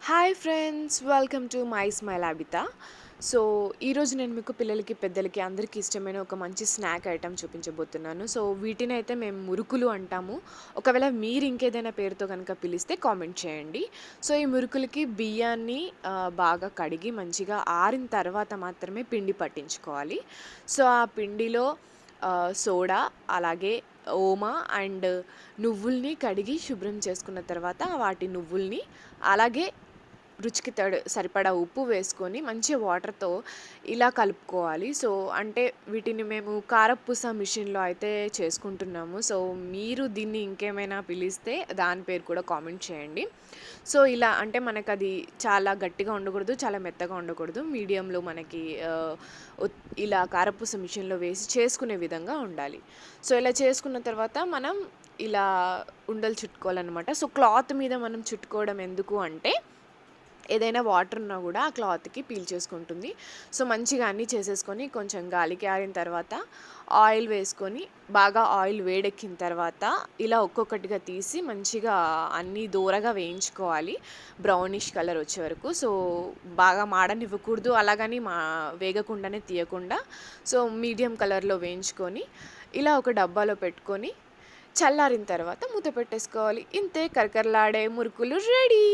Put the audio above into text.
Hi friends, welcome to my smile Abitha. So, ఈరోజు నేను మీకు పిల్లలకి, పెద్దలకి అందరికీ ఇష్టమైన ఒక మంచి స్నాక్ ఐటెమ్ చూపించబోతున్నాను. సో, వీటినైతే మేము మురుకులు అంటాము. ఒకవేళ మీరు ఇంకేదైనా పేరుతో గనక పిలిస్తే కామెంట్ చేయండి. సో, ఈ మురుకులకి బియ్యాన్ని బాగా కడిగి మంచిగా ఆరిన తర్వాత మాత్రమే పిండి పట్టించుకోవాలి. సో, ఆ పిండిలో సోడా, అలాగే ఓమా అండ్ నువ్వుల్ని కడిగి శుభ్రం చేసుకున్న తర్వాత వాటి నువ్వుల్ని అలాగే రుచికి సరిపడా ఉప్పు వేసుకొని మంచిగా వాటర్‌తో ఇలా కలుపుకోవాలి. సో, అంటే వీటిని మేము కారపూస మిషన్‌లో అయితే చేసుకుంటున్నాము. సో, మీరు దీన్ని ఇంకేమైనా పిలిస్తే దాని పేరు కూడా కామెంట్ చేయండి. సో, ఇలా అంటే మనకది చాలా గట్టిగా ఉండకూడదు, చాలా మెత్తగా ఉండకూడదు. మీడియంలో మనకి ఆహ్, ఇలా కారపూస మిషన్‌లో వేసి చేసుకునే విధంగా ఉండాలి. సో, ఇలా చేసుకున్న తర్వాత మనం ఇలా ఉండలు చుట్టుకోవాలనమాట. సో, క్లాత్ మీద మనం చుట్టుకోవడం ఎందుకు అంటే ఏదైనా వాటర్ ఉన్నా గూడా ఆ క్లాత్‌కి పీల్చేసుకుంటుంది. సో, మంచిగా అన్నీ చేసేసుకొని కొంచెం గాలికి ఆరిన తర్వాత ఆయిల్ వేసుకొని, బాగా ఆయిల్ వేడెక్కిన తర్వాత ఇలా ఒక్కొక్కటిగా తీసి మంచిగా అన్నీ దోరగా వేయించుకోవాలి. బ్రౌనిష్ కలర్ వచ్చే వరకు. సో, బాగా మాడనివ్వకూడదు. అలాగని వేగకుండానే తీయకుండా సో, మీడియం కలర్‌లో వేయించుకొని, ఇలా ఒక డబ్బాలో పెట్టుకొని, చల్లారిన తర్వాత మూత పెట్టేసుకోవాలి. ఇంతే, కరకరలాడే మురుకులు రెడీ.